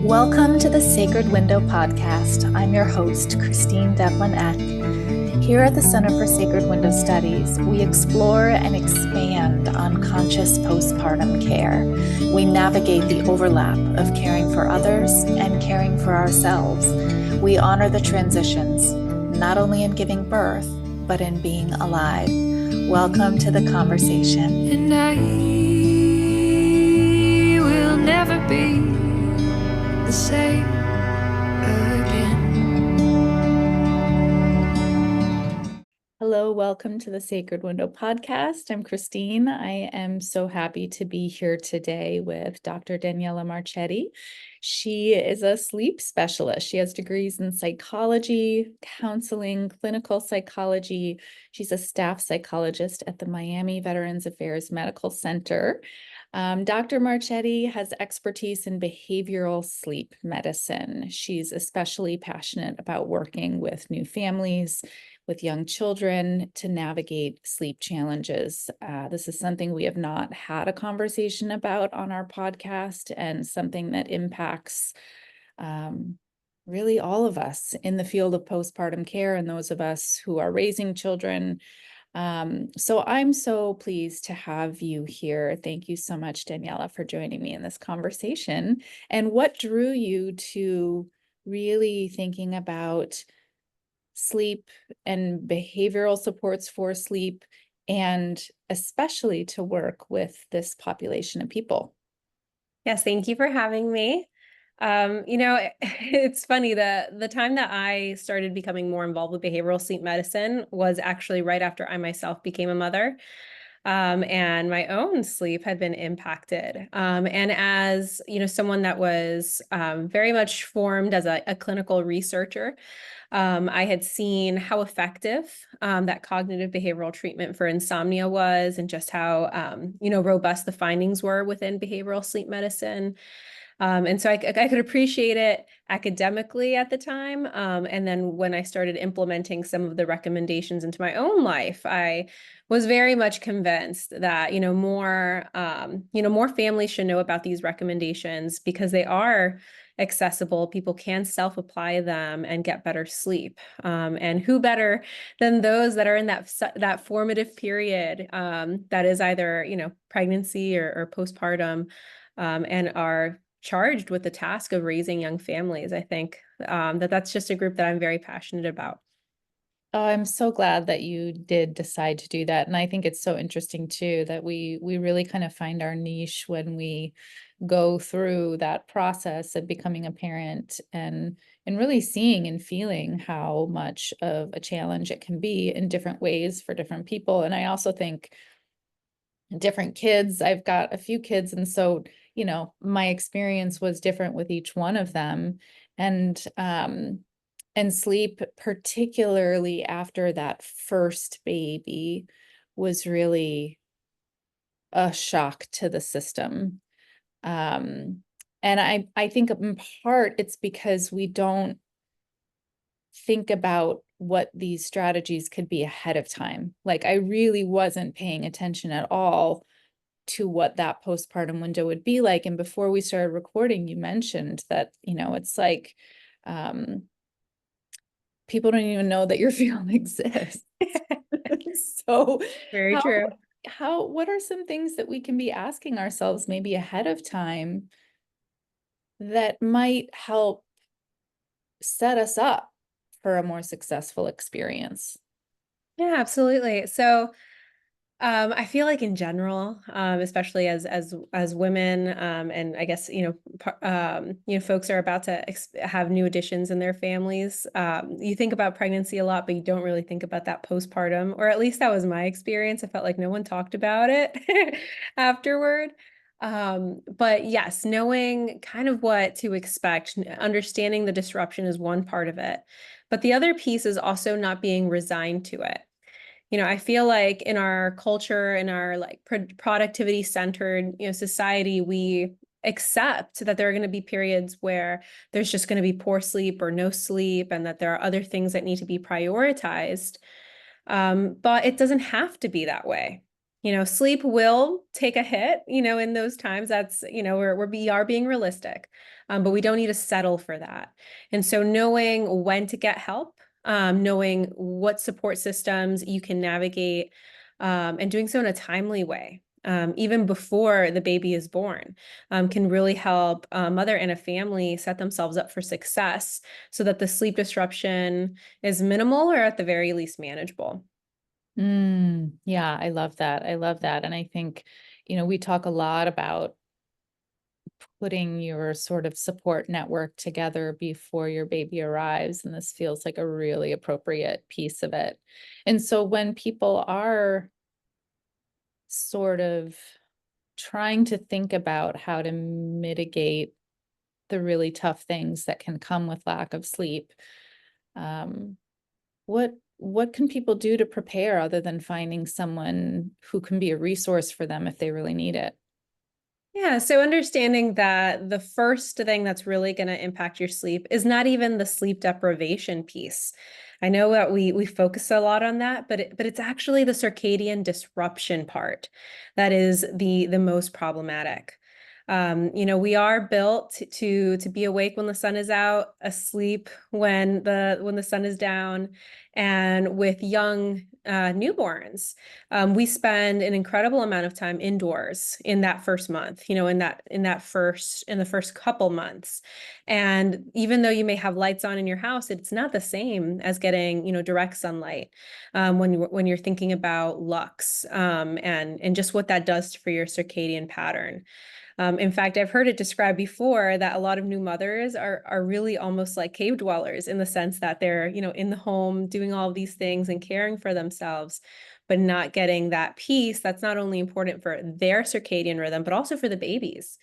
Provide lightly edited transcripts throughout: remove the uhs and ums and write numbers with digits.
Welcome to the Sacred Window podcast. I'm your host, Christine Devlin Eck. Here at the Center for Sacred Window Studies, we explore and expand on conscious postpartum care. We navigate the overlap of caring for others and caring for ourselves. We honor the transitions, not only in giving birth, but in being alive. Welcome to the conversation. And I will never be the same again. Hello, welcome to the Sacred Window podcast. I'm Christine. I am so happy to be here today with Dr. Daniella Marchetti. She is a sleep specialist. She has degrees in psychology, counseling, clinical psychology. She's a staff psychologist at the Miami Veterans Affairs Medical Center. Dr. Marchetti has expertise in behavioral sleep medicine. She's especially passionate about working with new families, with young children to navigate sleep challenges. This is something we have not had a conversation about on our podcast, and something that impacts really all of us in the field of postpartum care and those of us who are raising children. So I'm so pleased to have you here. Thank you so much, Daniella, for joining me in this conversation. And what drew you to really thinking about sleep and behavioral supports for sleep, and especially to work with this population of people? Yes, thank you for having me. It's funny, the time that I started becoming more involved with behavioral sleep medicine was actually right after I myself became a mother. And my own sleep had been impacted. And as someone that was very much formed as a clinical researcher, I had seen how effective that cognitive behavioral treatment for insomnia was, and just how robust the findings were within behavioral sleep medicine. And so I could appreciate it academically at the time. And then when I started implementing some of the recommendations into my own life, I was very much convinced that, more families should know about these recommendations, because they are accessible. People can self-apply them and get better sleep. And who better than those that are in that formative period, that is either, pregnancy or postpartum, and are charged with the task of raising young families. I think that's just a group that I'm very passionate about. Oh, I'm so glad that you did decide to do that. And I think it's so interesting too that we really kind of find our niche when we go through that process of becoming a parent, and really seeing and feeling how much of a challenge it can be in different ways for different people. And I also think different kids, I've got a few kids, and so my experience was different with each one of them. And sleep, particularly after that first baby, was really a shock to the system. And I think in part it's because we don't think about what these strategies could be ahead of time. Like, I really wasn't paying attention at all to what that postpartum window would be like. And before we started recording, you mentioned that, it's like, people don't even know that your field exists. So Very true. what are some things that we can be asking ourselves maybe ahead of time that might help set us up for a more successful experience? Yeah, absolutely. So I feel like in general, especially as women, and I guess folks are about to have new additions in their families. You think about pregnancy a lot, but you don't really think about that postpartum, or at least that was my experience. I felt like no one talked about it afterward. But yes, knowing kind of what to expect, understanding the disruption is one part of it, but the other piece is also not being resigned to it. I feel like in our culture, in our like productivity centered, society, we accept that there are going to be periods where there's just going to be poor sleep or no sleep, and that there are other things that need to be prioritized. But it doesn't have to be that way. Sleep will take a hit, in those times. That's, we are being realistic, but we don't need to settle for that. And so knowing when to get help, knowing what support systems you can navigate, and doing so in a timely way, even before the baby is born, can really help a mother and a family set themselves up for success so that the sleep disruption is minimal or at the very least manageable. Yeah, I love that. I love that. And I think, we talk a lot about putting your sort of support network together before your baby arrives. And this feels like a really appropriate piece of it. And so when people are sort of trying to think about how to mitigate the really tough things that can come with lack of sleep, um, what can people do to prepare other than finding someone who can be a resource for them if they really need it? Yeah, so understanding that the first thing that's really going to impact your sleep is not even the sleep deprivation piece. I know that we focus a lot on that, but it's actually the circadian disruption part that is the most problematic. We are built to be awake when the sun is out, asleep when the sun is down, and with young newborns, we spend an incredible amount of time indoors in that first month, in the first couple months. And even though you may have lights on in your house, it's not the same as getting, direct sunlight, when you're thinking about lux, and just what that does for your circadian pattern. In fact, I've heard it described before that a lot of new mothers are really almost like cave dwellers in the sense that they're, in the home doing all of these things and caring for themselves, but not getting that piece that's not only important for their circadian rhythm, but also for the babies.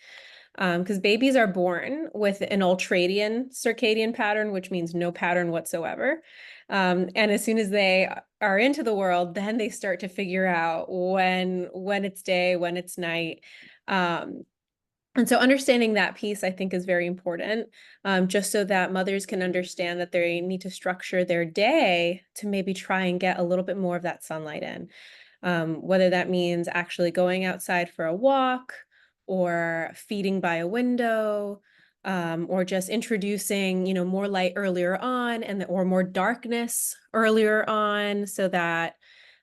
Because babies are born with an ultradian circadian pattern, which means no pattern whatsoever. And as soon as they are into the world, then they start to figure out when it's day, when it's night. And so understanding that piece, I think, is very important, just so that mothers can understand that they need to structure their day to maybe try and get a little bit more of that sunlight in. Whether that means actually going outside for a walk or feeding by a window, or just introducing, more light earlier on or more darkness earlier on so that,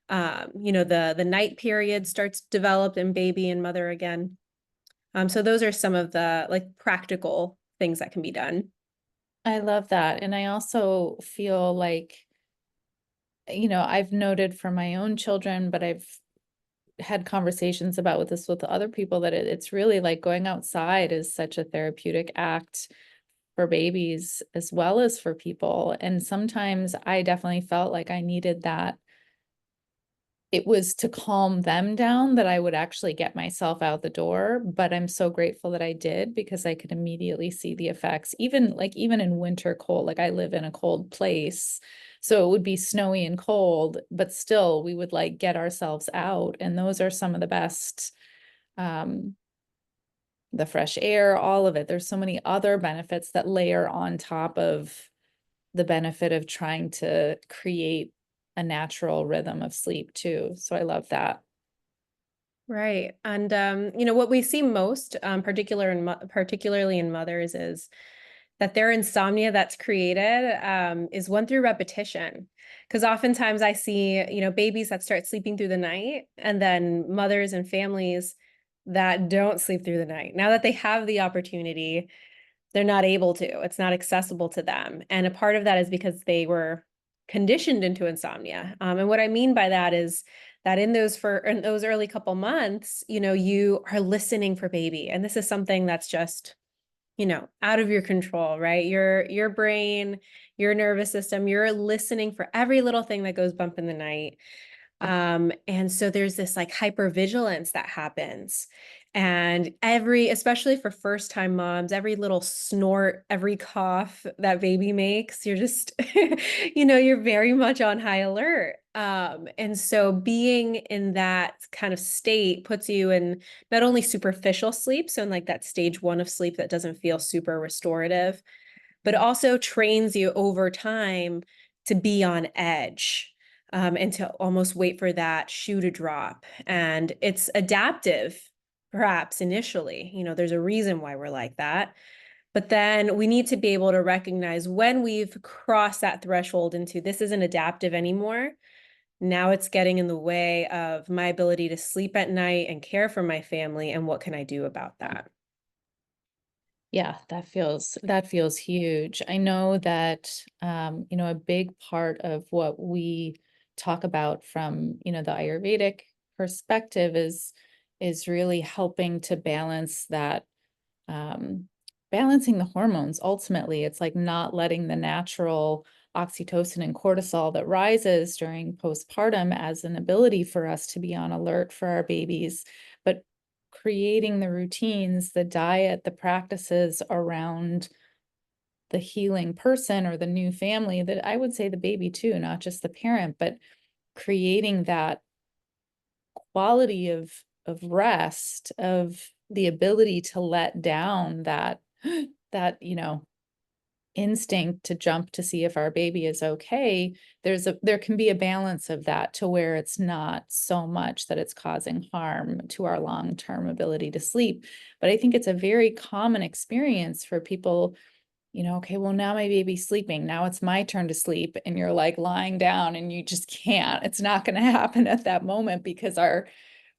the night period starts to develop in baby and mother again. So those are some of the practical things that can be done. I love that. And I also feel like, I've noted for my own children, but I've had conversations about with this with other people that it's really like going outside is such a therapeutic act for babies as well as for people. And sometimes I definitely felt like I needed that. It was to calm them down that I would actually get myself out the door, but I'm so grateful that I did because I could immediately see the effects. Even in winter cold, like I live in a cold place, so it would be snowy and cold, but still we would get ourselves out. And those are some of the best, the fresh air, all of it. There's so many other benefits that layer on top of the benefit of trying to create a natural rhythm of sleep too. So I love that. Right. And what we see most, particularly in mothers, is that their insomnia that's created, is one through repetition. Because oftentimes I see, babies that start sleeping through the night, and then mothers and families that don't sleep through the night. Now that they have the opportunity, they're not able to. It's not accessible to them. And a part of that is because they were conditioned into insomnia. And what I mean by that is that in those early couple months, you are listening for baby. And this is something that's just, out of your control, right? Your brain, your nervous system, you're listening for every little thing that goes bump in the night. And so there's this hypervigilance that happens. And especially for first time moms, every little snort, every cough that baby makes, you're just, you're very much on high alert. And so being in that kind of state puts you in not only superficial sleep, so in that stage 1 of sleep that doesn't feel super restorative, but also trains you over time to be on edge. and to almost wait for that shoe to drop. And it's adaptive, perhaps initially. There's a reason why we're like that. But then we need to be able to recognize when we've crossed that threshold into this isn't adaptive anymore. Now it's getting in the way of my ability to sleep at night and care for my family. And what can I do about that? Yeah, that feels huge. I know that a big part of what we talk about from, the Ayurvedic perspective is really helping to balance that, um, balancing the hormones. Ultimately, it's like not letting the natural oxytocin and cortisol that rises during postpartum as an ability for us to be on alert for our babies, but creating the routines, the diet, the practices around the healing person or the new family, that I would say the baby too, not just the parent, but creating that quality of rest, of the ability to let down that that instinct to jump to see if our baby is okay. There can be a balance of that to where it's not so much that it's causing harm to our long-term ability to sleep. But I think it's a very common experience for people, okay, well, now my baby's sleeping, now it's my turn to sleep, and you're like lying down and you just can't. It's not going to happen at that moment because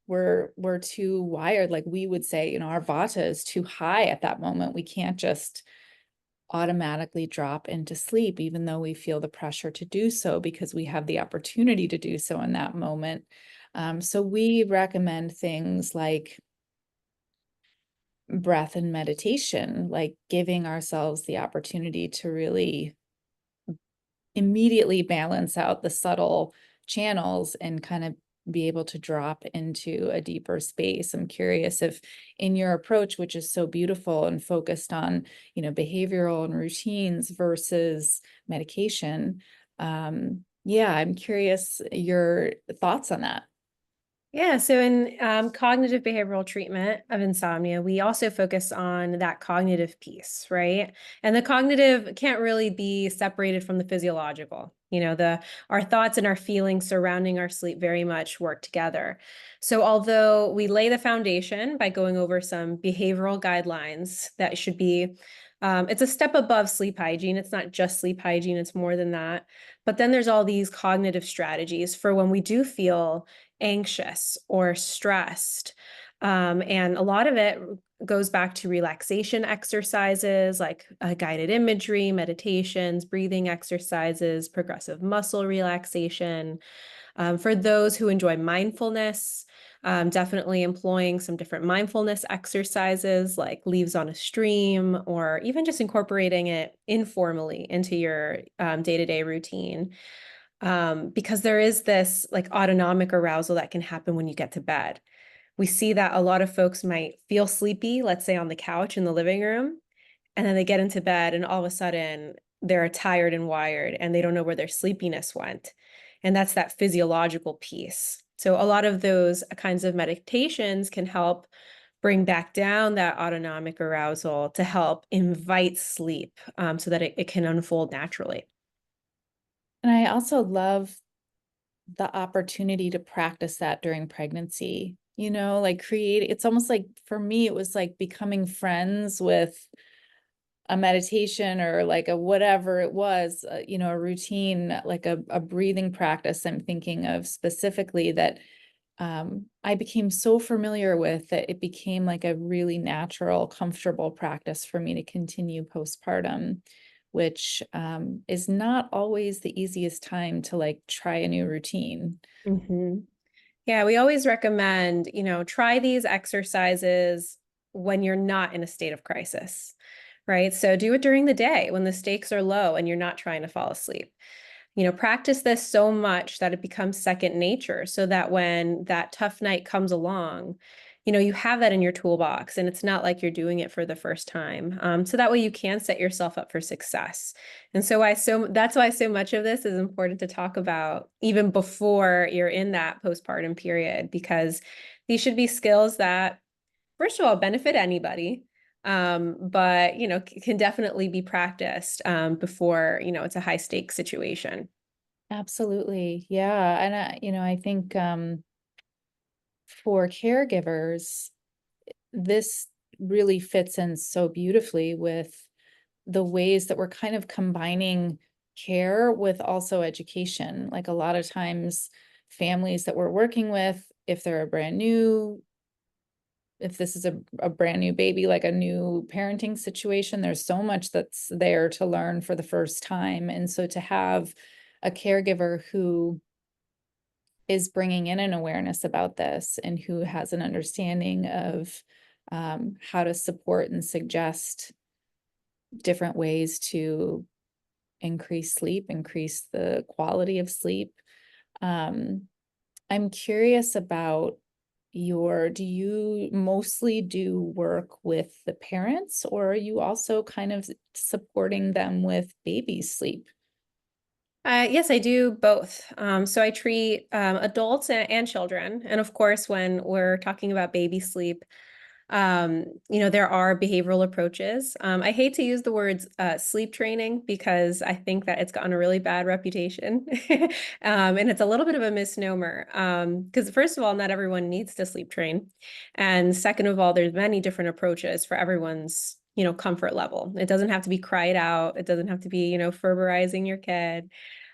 we're too wired. Like we would say, our vata is too high at that moment. We can't just automatically drop into sleep, even though we feel the pressure to do so because we have the opportunity to do so in that moment. So we recommend things like breath and meditation, like giving ourselves the opportunity to really immediately balance out the subtle channels and kind of be able to drop into a deeper space. I'm curious if in your approach, which is so beautiful and focused on, behavioral and routines versus medication. Yeah, I'm curious your thoughts on that. Yeah, so in cognitive behavioral treatment of insomnia, we also focus on that cognitive piece, right? And the cognitive can't really be separated from the physiological. Our thoughts and our feelings surrounding our sleep very much work together. So although we lay the foundation by going over some behavioral guidelines that should be, it's a step above sleep hygiene. It's not just sleep hygiene, it's more than that. But then there's all these cognitive strategies for when we do feel anxious or stressed. And a lot of it goes back to relaxation exercises like guided imagery, meditations, breathing exercises, progressive muscle relaxation. For those who enjoy mindfulness, definitely employing some different mindfulness exercises like leaves on a stream, or even just incorporating it informally into your day-to-day routine. Because there is this like autonomic arousal that can happen when you get to bed. We see that a lot of folks might feel sleepy, let's say on the couch in the living room, and then they get into bed and all of a sudden they're tired and wired and they don't know where their sleepiness went. And that's that physiological piece. So a lot of those kinds of meditations can help bring back down that autonomic arousal to help invite sleep, so that it can unfold naturally. And I also love the opportunity to practice that during pregnancy, like it's almost like for me, it was like becoming friends with a meditation or like a whatever it was, a routine, like a breathing practice. I'm thinking of specifically that I became so familiar with that it became like a really natural, comfortable practice for me to continue postpartum, which is not always the easiest time to like try a new routine. Mm-hmm. Yeah, we always recommend, try these exercises when you're not in a state of crisis, right? So do it during the day when the stakes are low and you're not trying to fall asleep. Practice this so much that it becomes second nature, so that when that tough night comes along, you have that in your toolbox and it's not like you're doing it for the first time. So that way you can set yourself up for success. And that's why so much of this is important to talk about even before you're in that postpartum period, because these should be skills that, first of all, benefit anybody, but can definitely be practiced before it's a high stakes situation. Absolutely. Yeah. And I think for caregivers, this really fits in so beautifully with the ways that we're kind of combining care with also education. Like a lot of times, families that we're working with, if they're a brand new, if this is a brand new baby, like a new parenting situation, there's so much that's there to learn for the first time. And so to have a caregiver who is bringing in an awareness about this and who has an understanding of how to support and suggest different ways to increase sleep, increase the quality of sleep. Um, I'm curious about do you mostly do work with the parents, or are you also kind of supporting them with baby sleep? Yes, I do both. So I treat adults and children. And of course, when we're talking about baby sleep, there are behavioral approaches. I hate to use the words sleep training because I think that it's gotten a really bad reputation. And it's a little bit of a misnomer. Because first of all, not everyone needs to sleep train. And second of all, there's many different approaches for everyone's, comfort level. It doesn't have to be cried out. It doesn't have to be, ferberizing your kid.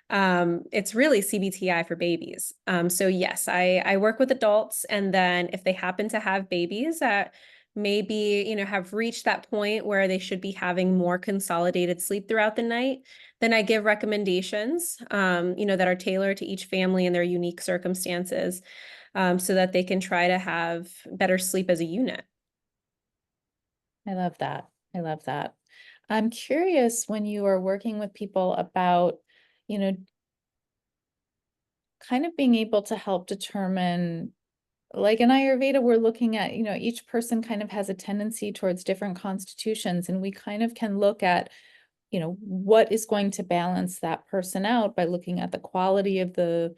It's really CBTI for babies. So yes, I work with adults, and then if they happen to have babies that maybe, have reached that point where they should be having more consolidated sleep throughout the night, then I give recommendations, that are tailored to each family and their unique circumstances, so that they can try to have better sleep as a unit. I love that. I love that. I'm curious when you are working with people about, you know, kind of being able to help determine, like in Ayurveda, we're looking at, each person kind of has a tendency towards different constitutions, and we kind of can look at, what is going to balance that person out by looking at the quality of the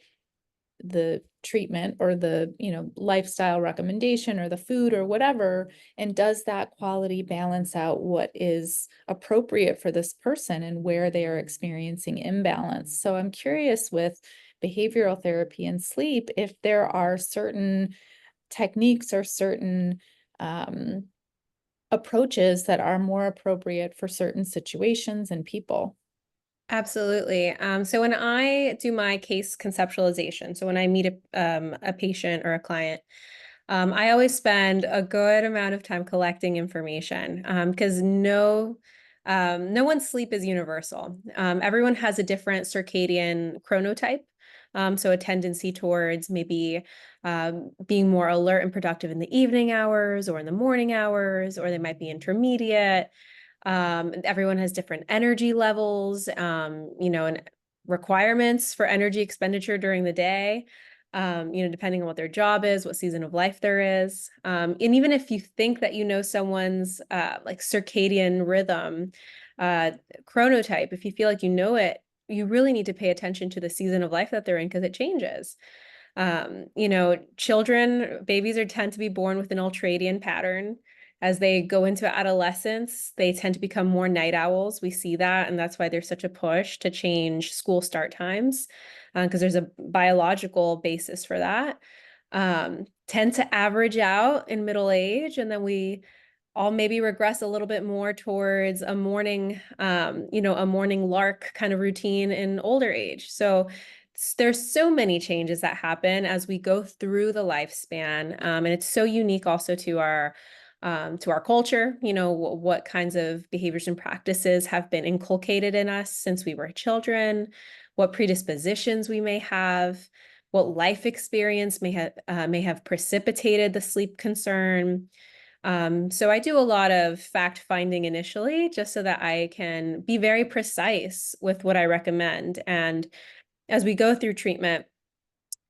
treatment or the lifestyle recommendation or the food or whatever, and does that quality balance out what is appropriate for this person and where they are experiencing imbalance. So I'm curious with behavioral therapy and sleep if there are certain techniques or certain um, approaches that are more appropriate for certain situations and people. Absolutely. So when I do my case conceptualization, so when I meet a patient or a client, I always spend a good amount of time collecting information, because no one's sleep is universal. Everyone has a different circadian chronotype. So a tendency towards maybe being more alert and productive in the evening hours or in the morning hours, or they might be intermediate. Everyone has different energy levels, and requirements for energy expenditure during the day, depending on what their job is, what season of life there is. And even if you think that someone's like circadian rhythm, uh, chronotype, if you feel like you know it, you really need to pay attention to the season of life that they're in because it changes. Babies tend to be born with an ultradian pattern. As they go into adolescence, they tend to become more night owls. We see that, and that's why there's such a push to change school start times, because there's a biological basis for that. Tend to average out in middle age, and then we all maybe regress a little bit more towards a morning lark kind of routine in older age. So there's so many changes that happen as we go through the lifespan, and it's so unique also to our culture. What kinds of behaviors and practices have been inculcated in us since we were children, what predispositions we may have, what life experience may have precipitated the sleep concern. So I do a lot of fact finding initially, just so that I can be very precise with what I recommend. And as we go through treatment,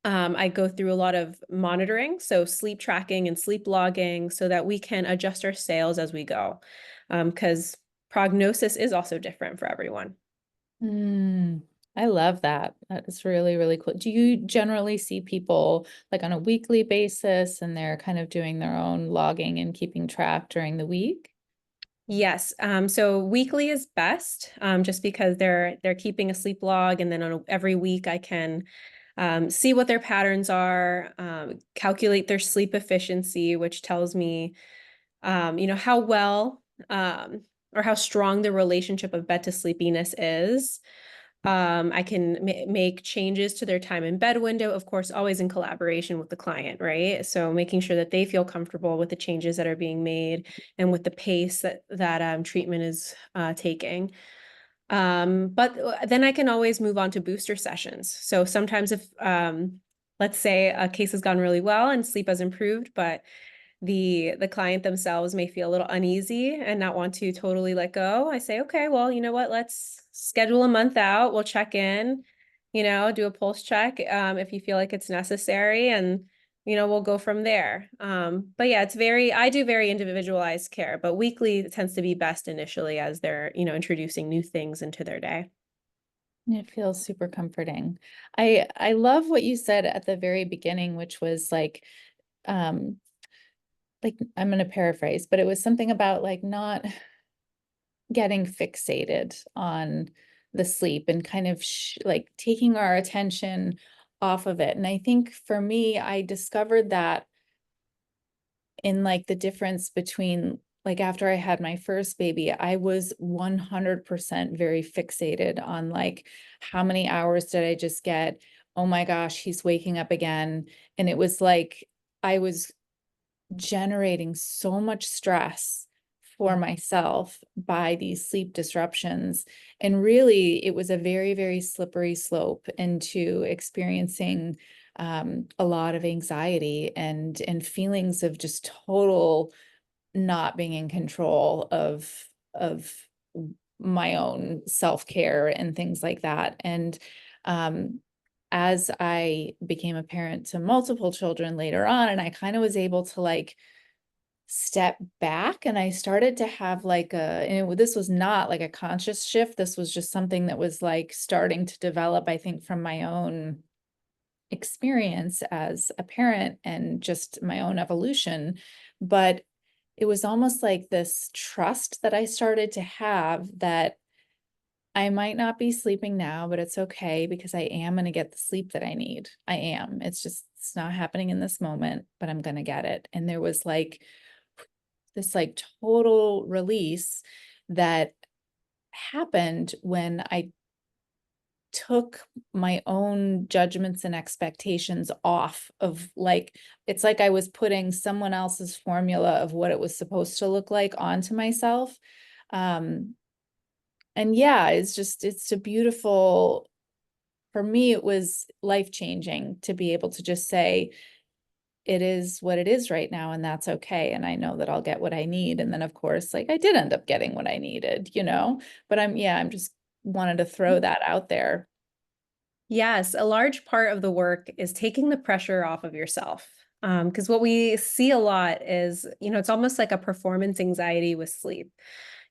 I go through a lot of monitoring, so sleep tracking and sleep logging, so that we can adjust our sales as we go. Because prognosis is also different for everyone. Mm, I love that. That is really, really cool. Do you generally see people like on a weekly basis and they're kind of doing their own logging and keeping track during the week? Yes. So weekly is best, just because they're keeping a sleep log, and then every week I can see what their patterns are, calculate their sleep efficiency, which tells me, how well or how strong the relationship of bed to sleepiness is. I can make changes to their time in bed window, of course, always in collaboration with the client, right? So making sure that they feel comfortable with the changes that are being made and with the pace that treatment is taking. But then I can always move on to booster sessions. So sometimes if let's say a case has gone really well and sleep has improved, but the client themselves may feel a little uneasy and not want to totally let go, I say, okay, well, you know what, let's schedule a month out. We'll check in, do a pulse check if you feel like it's necessary, and we'll go from there. But yeah, I do very individualized care, but weekly tends to be best initially as they're, introducing new things into their day. It feels super comforting. I love what you said at the very beginning, which was um, like I'm going to paraphrase, but it was something about like not getting fixated on the sleep and kind of like taking our attention off of it. And I think for me, I discovered that in like the difference between like after I had my first baby, I was 100% very fixated on like how many hours did I just get? Oh my gosh, he's waking up again. And it was like I was generating so much stress for myself by these sleep disruptions. And really, it was a very, very slippery slope into experiencing a lot of anxiety and feelings of just total not being in control of my own self-care and things like that. And um, as I became a parent to multiple children later on, and I kind of was able to like step back, and I started to have like this was not like a conscious shift. This was just something that was like starting to develop, I think, from my own experience as a parent and just my own evolution. But it was almost like this trust that I started to have that I might not be sleeping now, but it's okay because I am going to get the sleep that I need. I am. It's not happening in this moment, but I'm going to get it. And there was like this like total release that happened when I took my own judgments and expectations off of like, it's like I was putting someone else's formula of what it was supposed to look like onto myself. Um, and yeah, it's a beautiful, for me, it was life-changing to be able to just say, it is what it is right now, and that's okay. And I know that I'll get what I need. And then of course, like I did end up getting what I needed, but I'm just wanted to throw that out there. Yes, a large part of the work is taking the pressure off of yourself. Because what we see a lot is, it's almost like a performance anxiety with sleep.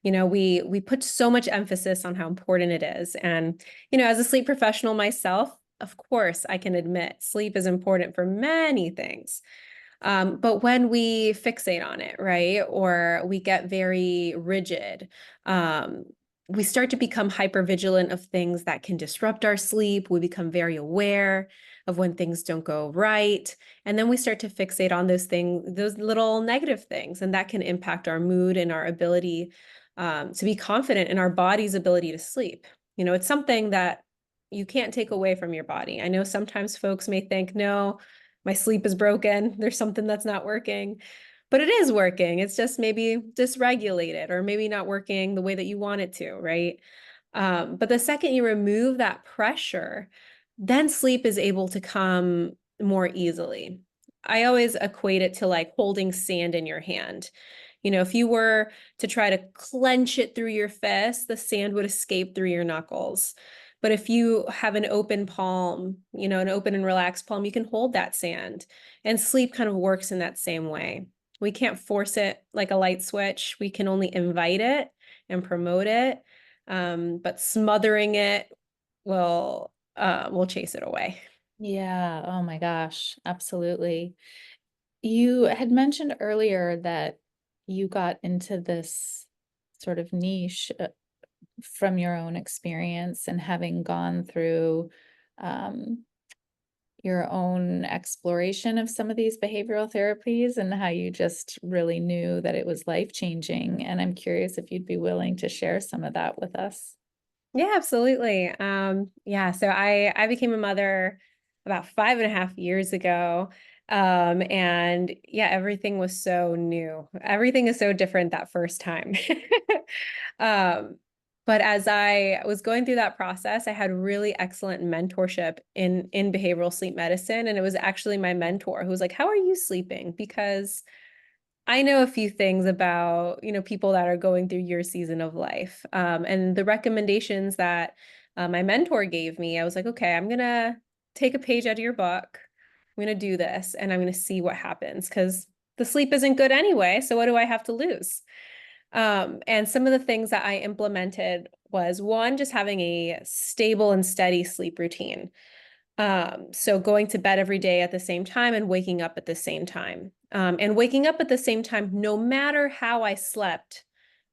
We put so much emphasis on how important it is. And, as a sleep professional myself, of course, I can admit sleep is important for many things. But when we fixate on it, right, or we get very rigid, we start to become hyper vigilant of things that can disrupt our sleep. We become very aware of when things don't go right. And then we start to fixate on those things, those little negative things, and that can impact our mood and our ability to be confident in our body's ability to sleep. It's something that you can't take away from your body. I know sometimes folks may think, no, my sleep is broken. There's something that's not working, but it is working. It's just maybe dysregulated or maybe not working the way that you want it to, right? But the second you remove that pressure, then sleep is able to come more easily. I always equate it to like holding sand in your hand. If you were to try to clench it through your fist, the sand would escape through your knuckles. But if you have an open palm, an open and relaxed palm, you can hold that sand. And sleep kind of works in that same way. We can't force it like a light switch. We can only invite it and promote it. But smothering it will chase it away. Yeah. Oh my gosh. Absolutely. You had mentioned earlier that you got into this sort of niche from your own experience and having gone through um, your own exploration of some of these behavioral therapies and how you just really knew that it was life-changing. And I'm curious if you'd be willing to share some of that with us. Yeah, absolutely. Yeah, so I became a mother about 5.5 years ago. And yeah, everything was so new. Everything is so different that first time. Um, but as I was going through that process, I had really excellent mentorship in behavioral sleep medicine. And it was actually my mentor who was like, "How are you sleeping?" Because I know a few things about, people that are going through your season of life. And the recommendations that my mentor gave me, I was like, okay, I'm going to take a page out of your book. I'm going to do this and I'm going to see what happens because the sleep isn't good anyway. So what do I have to lose? And some of the things that I implemented was one, just having a stable and steady sleep routine. So going to bed every day at the same time and waking up at the same time. And waking up at the same time, no matter how I slept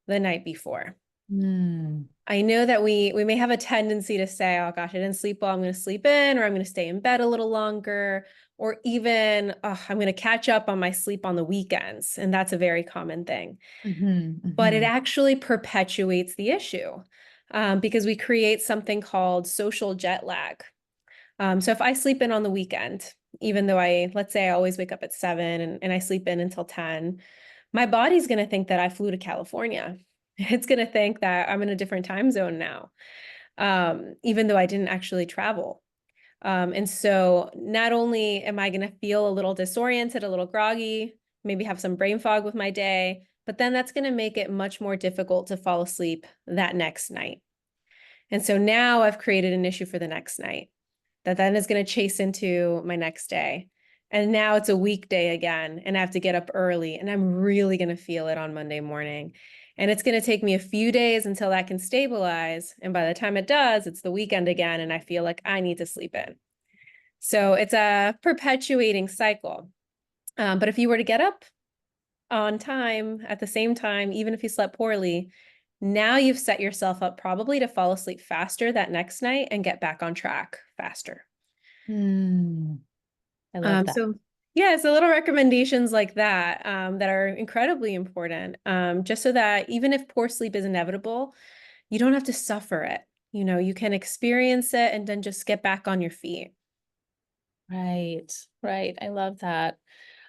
the night before. Mm. I know that we may have a tendency to say, oh gosh, I didn't sleep well, I'm going to sleep in, or I'm going to stay in bed a little longer, or even, oh, I'm going to catch up on my sleep on the weekends. And that's a very common thing. But it actually perpetuates the issue because we create something called social jet lag. So if I sleep in on the weekend, even though let's say I always wake up at 7 and I sleep in until 10, my body's going to think that I flew to California. It's going to think that I'm in a different time zone now, even though I didn't actually travel. And so not only am I going to feel a little disoriented, a little groggy, maybe have some brain fog with my day, but then that's going to make it much more difficult to fall asleep that next night. And so now I've created an issue for the next night that then is going to chase into my next day. And now it's a weekday again, and I have to get up early, and I'm really going to feel it on Monday morning. And it's going to take me a few days until that can stabilize. And by the time it does, it's the weekend again, and I feel like I need to sleep in. So it's a perpetuating cycle. But if you were to get up on time at the same time, even if you slept poorly, now you've set yourself up probably to fall asleep faster that next night and get back on track faster. I love that. So yeah, so little recommendations like that that are incredibly important, just so that even if poor sleep is inevitable, you don't have to suffer it. You can experience it and then just get back on your feet. Right, right. I love that.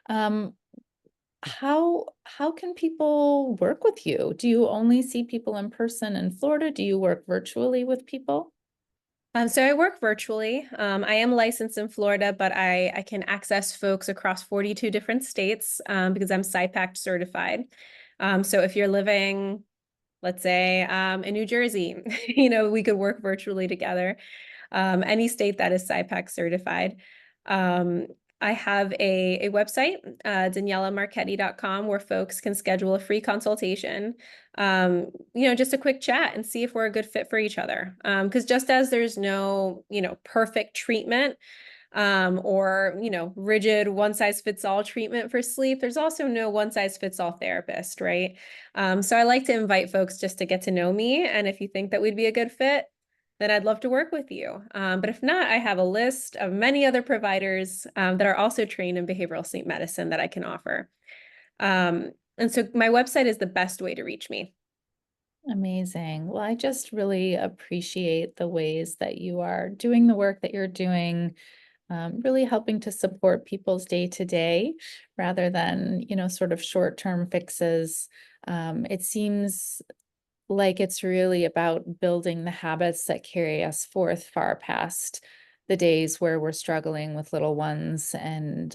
Um, how can people work with you? Do you only see people in person in Florida? Do you work virtually with people? So I work virtually. I am licensed in Florida, but I can access folks across 42 different states because I'm PsyPACT certified. So if you're living, let's say, in New Jersey, we could work virtually together. Any state that is PsyPACT certified. I have a website, DanielaMarchetti.com, where folks can schedule a free consultation, just a quick chat and see if we're a good fit for each other. Because just as there's no, perfect treatment, or, rigid one-size-fits-all treatment for sleep, there's also no one-size-fits-all therapist, right? So I like to invite folks just to get to know me. And if you think that we'd be a good fit, then I'd love to work with you. But if not, I have a list of many other providers that are also trained in behavioral sleep medicine that I can offer. And so my website is the best way to reach me. Amazing. Well, I just really appreciate the ways that you are doing the work that you're doing, really helping to support people's day to day rather than, sort of short-term fixes. It seems like it's really about building the habits that carry us forth far past the days where we're struggling with little ones. And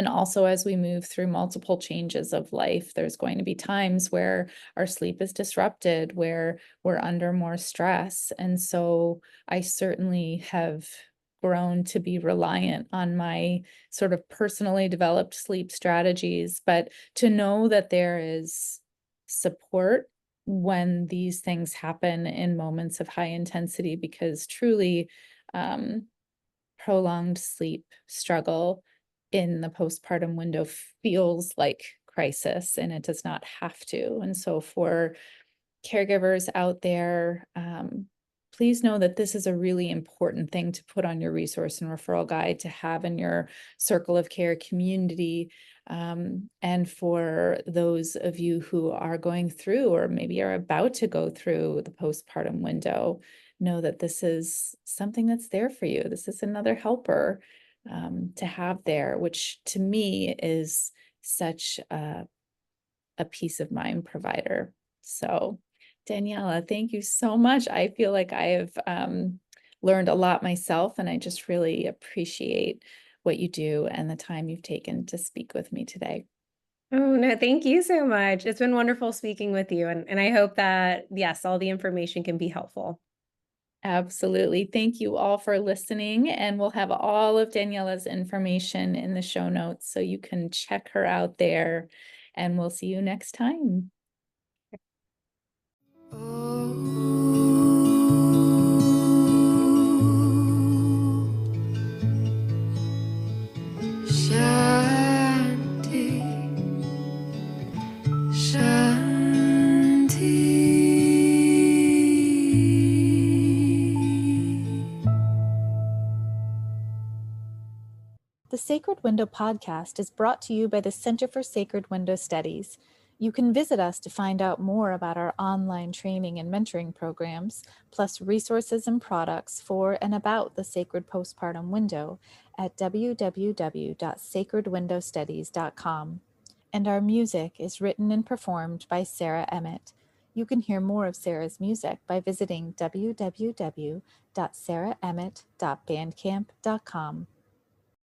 also, as we move through multiple changes of life, there's going to be times where our sleep is disrupted, where we're under more stress. And so I certainly have grown to be reliant on my sort of personally developed sleep strategies, but to know that there is support when these things happen in moments of high intensity, because truly, prolonged sleep struggle in the postpartum window feels like crisis, and it does not have to. And so for caregivers out there, please know that this is a really important thing to put on your resource and referral guide to have in your circle of care community. And for those of you who are going through or maybe are about to go through the postpartum window, know that this is something that's there for you. This is another helper to have there, which to me is such a peace of mind provider. So Daniella, thank you so much. I feel like I have learned a lot myself, and I just really appreciate what you do and the time you've taken to speak with me today. Oh, no, thank you so much. It's been wonderful speaking with you. And I hope that, yes, all the information can be helpful. Absolutely. Thank you all for listening, and we'll have all of Daniella's information in the show notes so you can check her out there, and we'll see you next time. Shanti, Shanti. The Sacred Window podcast is brought to you by the Center for Sacred Window Studies. You can visit us to find out more about our online training and mentoring programs, plus resources and products for and about the sacred postpartum window at www.sacredwindowstudies.com. And our music is written and performed by Sarah Emmett. You can hear more of Sarah's music by visiting www.sarahemmett.bandcamp.com.